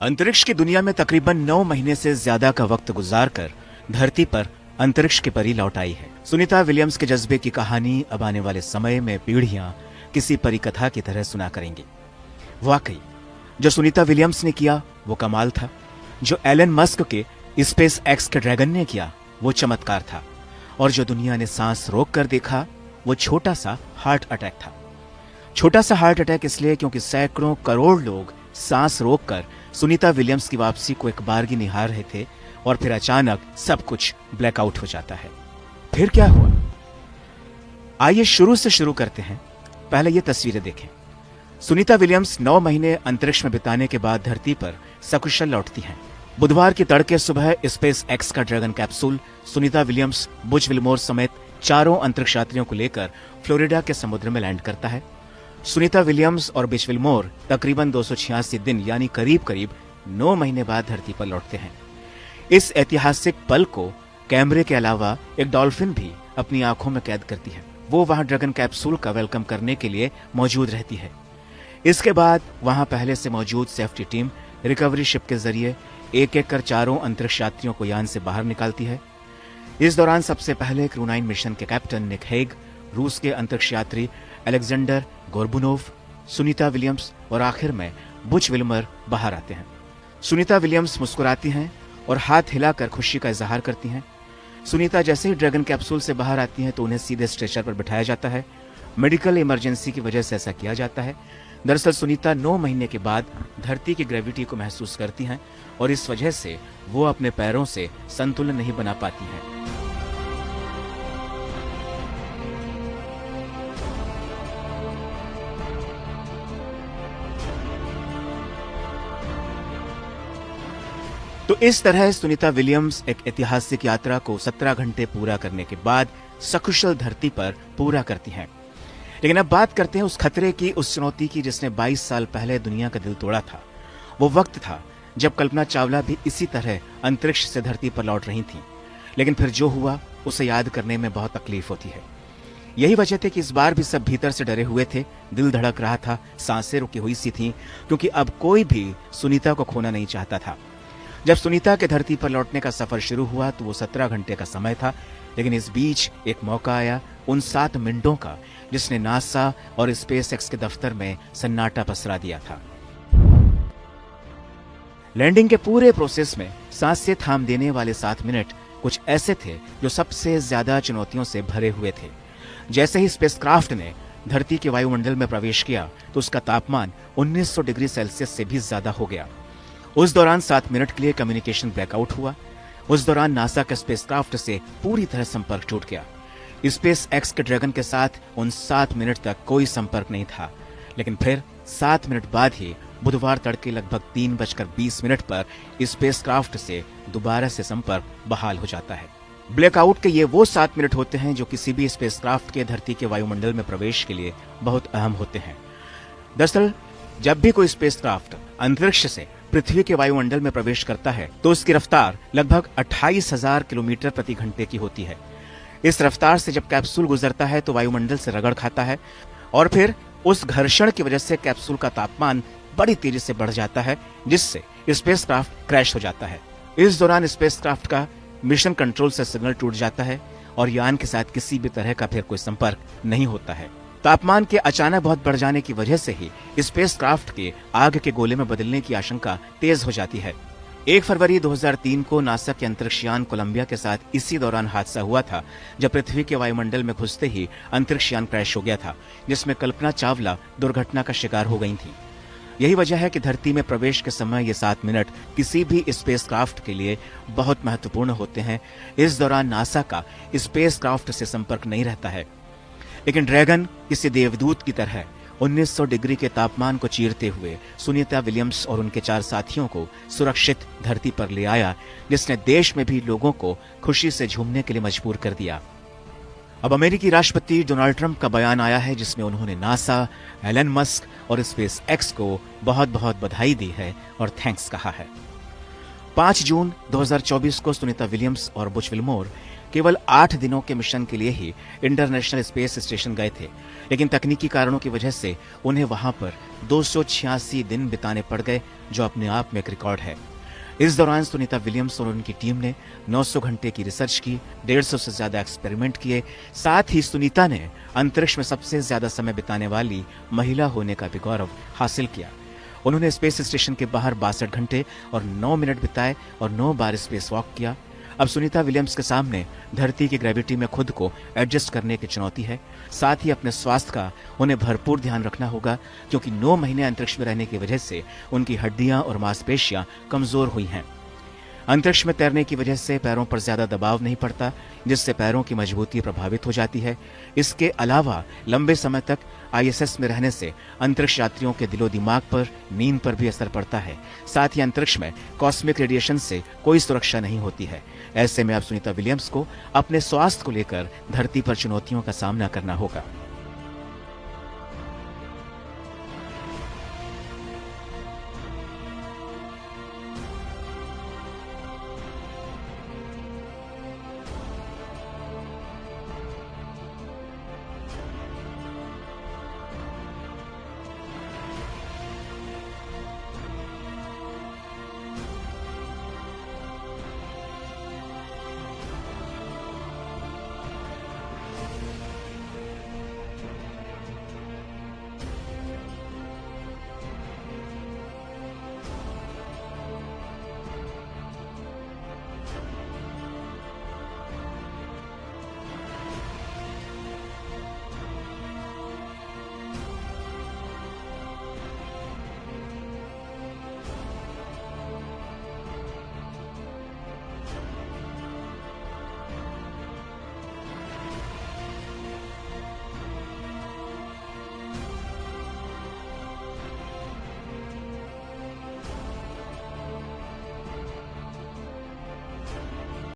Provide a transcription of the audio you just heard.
अंतरिक्ष की दुनिया में तकरीबन 9 महीने से ज्यादा का वक्त गुजारकर धरती पर अंतरिक्ष की परी लौट आई है। सुनीता विलियम्स के जज्बे की कहानी अब आने वाले समय में पीढ़ियां किसी परी कथा की तरह सुना करेंगी। वाकई जो सुनीता विलियम्स ने किया वो कमाल था। जो एलन मस्क के स्पेस एक्स के ड्रैगन ने किया वो चमत्कार था। और जो दुनिया ने सांस रोक कर देखा वो छोटा सा हार्ट अटैक था। छोटा सा हार्ट अटैक इसलिए क्योंकि सैकड़ों करोड़ लोग सांस रोककर सुनीता विलियम्स की वापसी को एक बारगी निहार रहे थे और फिर अचानक सब कुछ ब्लैकआउट हो जाता है। फिर क्या हुआ? आइए शुरू से शुरू करते हैं। पहले ये तस्वीरें देखें। सुनीता विलियम्स 9 महीने अंतरिक्ष में बिताने के बाद धरती पर सकुशल लौटती हैं। बुधवार की तड़के सुबह स्पेस एक्स का dragon capsule Sunita Williams, Butch Wilmore समेत चारों अंतरिक्ष यात्रियों को लेकर फ्लोरिडा के समुद्र में लैंड करता है। सुनीता विलियम्स और बुच विल्मोर तकरीबन 286 दिन यानी करीब करीब 9 महीने बाद धरती पर लौटते हैं। इस ऐतिहासिक पल को कैमरे के अलावा एक डॉल्फिन भी अपनी आंखों में कैद करती है। वो वहां ड्रैगन कैप्सूल का वेलकम करने के लिए मौजूद रहती है। इसके बाद वहां पहले से मौजूद सेफ्टी टीम रिकवरी शिप के जरिए एक एक कर चारों अंतरिक्ष यात्रियों को यान से बाहर निकालती है। इस दौरान सबसे पहले क्रू 9 मिशन के कैप्टन निक हेग, रूस के अंतरिक्ष यात्री अलेक्जेंडर गोर्बुनोव, सुनीता विलियम्स और आखिर में बुच विल्मर बाहर आते हैं। सुनीता विलियम्स मुस्कुराती हैं और हाथ हिलाकर खुशी का इजहार करती हैं। सुनीता जैसे ही ड्रैगन कैप्सूल से बाहर आती हैं तो उन्हें सीधे स्ट्रेचर पर बिठाया जाता है। मेडिकल इमरजेंसी की वजह से ऐसा किया जाता है। दरअसल सुनीता 9 महीने के बाद धरती की ग्रेविटी को महसूस करती हैं और इस वजह से वो अपने पैरों से संतुलन नहीं बना पाती हैं। तो इस तरह सुनीता विलियम्स एक ऐतिहासिक यात्रा को 17 घंटे पूरा करने के बाद सकुशल धरती पर पूरा करती हैं। लेकिन अब बात करते हैं उस खतरे की, उस चुनौती की जिसने 22 साल पहले दुनिया का दिल तोड़ा था। वो वक्त था जब कल्पना चावला भी इसी तरह अंतरिक्ष से धरती पर लौट रही थी। लेकिन फिर जो हुआ उसे याद करने में बहुत तकलीफ होती है। यही वजह थी कि इस बार भी सब भीतर से डरे हुए थे, दिल धड़क रहा था, सांसें रुकी हुई सी थी, क्योंकि अब कोई भी सुनीता को खोना नहीं चाहता था। जब सुनीता के धरती पर लौटने का सफर शुरू हुआ तो वो 17 घंटे का समय था। लेकिन इस बीच एक मौका आया उन 7 मिनटों का जिसने नासा और स्पेस एक्स के दफ्तर में सन्नाटा पसरा दिया था। लैंडिंग के पूरे प्रोसेस में सांसें थाम देने वाले 7 मिनट कुछ ऐसे थे जो सबसे ज्यादा चुनौतियों से भरे हुए थे। जैसे ही स्पेसक्राफ्ट ने धरती के वायुमंडल में प्रवेश किया तो उसका तापमान 1900 डिग्री सेल्सियस से भी ज्यादा हो गया। उस दौरान 7 मिनट के लिए कम्युनिकेशन ब्लैकआउट हुआ। उस दौरान नासा के स्पेसक्राफ्ट से पूरी तरह संपर्क टूट गया। स्पेस एक्स के ड्रैगन के साथ उन 7 मिनट तक कोई संपर्क नहीं था। लेकिन फिर 7 मिनट बाद ही बुधवार तड़के लगभग 3:20 पर स्पेसक्राफ्ट से दोबारा से संपर्क बहाल हो जाता है। ब्लैकआउट के ये वो 7 मिनट होते हैं जो किसी भी स्पेसक्राफ्ट के धरती के वायुमंडल में प्रवेश के लिए बहुत अहम होते हैं। दरअसल जब भी कोई स्पेसक्राफ्ट अंतरिक्ष से पृथ्वी के वायुमंडल में प्रवेश करता है तो उसकी रफ्तार लगभग 28,000 किलोमीटर प्रति घंटे की होती है। इस रफ्तार से जब कैप्सूल गुजरता है तो वायुमंडल से रगड़ खाता है और फिर उस घर्षण की वजह से कैप्सूल का तापमान बड़ी तेजी से बढ़ जाता है, जिससे स्पेसक्राफ्ट क्रैश हो जाता है। इस दौरान स्पेसक्राफ्ट का मिशन कंट्रोल से सिग्नल टूट जाता है और यान के साथ किसी भी तरह का फिर कोई संपर्क नहीं होता है। तापमान के अचानक बहुत बढ़ जाने की वजह से ही स्पेसक्राफ्ट के आग के गोले में बदलने की आशंका तेज हो जाती है। 1 फरवरी 2003 को नासा के अंतरिक्ष यान कोलंबिया के साथ इसी दौरान हादसा हुआ था, जब पृथ्वी के वायुमंडल में घुसते ही अंतरिक्ष यान क्रैश हो गया था, जिसमें कल्पना चावला दुर्घटना का शिकार हो गई थी। यही वजह है कि धरती में प्रवेश के समय ये 7 मिनट किसी भी स्पेसक्राफ्ट के लिए बहुत महत्वपूर्ण होते हैं। इस दौरान नासा का स्पेसक्राफ्ट से संपर्क नहीं रहता है। लेकिन ड्रैगन किसी देवदूत की तरह 1900 डिग्री के तापमान को चीरते हुए सुनीता विलियम्स और उनके 4 साथियों को सुरक्षित धरती पर ले आया, जिसने देश में भी लोगों को खुशी से झूमने के लिए मजबूर कर दिया। अब अमेरिकी राष्ट्रपति डोनाल्ड ट्रंप का बयान आया है जिसमें उन्होंने नासा, एलन मस्क और स्पेस एक्स को बहुत बहुत बधाई दी है और थैंक्स कहा है। 5 जून 2024 को सुनीता विलियम्स और बुच विल्मोर केवल 8 दिनों के मिशन के लिए ही इंटरनेशनल स्पेस स्टेशन गए थे, लेकिन तकनीकी कारणों की वजह से उन्हें वहां पर 286 दिन बिताने पड़ गए, जो अपने आप में एक रिकॉर्ड है। इस दौरान सुनीता विलियम्स और उनकी टीम ने 900 घंटे की रिसर्च की, 150 से ज्यादा एक्सपेरिमेंट किए। साथ ही सुनीता ने अंतरिक्ष में सबसे ज्यादा समय बिताने वाली महिला होने का भी गौरव हासिल किया। उन्होंने स्पेस स्टेशन के बाहर 62 घंटे और 9 मिनट बिताए और 9 बार स्पेस वॉक किया। अब सुनीता विलियम्स के सामने धरती की ग्रेविटी में खुद को एडजस्ट करने की चुनौती है। साथ ही अपने स्वास्थ्य का उन्हें भरपूर ध्यान रखना होगा, क्योंकि 9 महीने अंतरिक्ष में रहने की वजह से उनकी हड्डियां और मांसपेशियां कमजोर हुई हैं। अंतरिक्ष में तैरने की वजह से पैरों पर ज्यादा दबाव नहीं पड़ता, जिससे पैरों की मजबूती प्रभावित हो जाती है। इसके अलावा लंबे समय तक आईएसएस में रहने से अंतरिक्ष यात्रियों के दिलो दिमाग पर, नींद पर भी असर पड़ता है। साथ ही अंतरिक्ष में कॉस्मिक रेडिएशन से कोई सुरक्षा नहीं होती है। ऐसे में अब सुनीता विलियम्स को अपने स्वास्थ्य को लेकर धरती पर चुनौतियों का सामना करना होगा।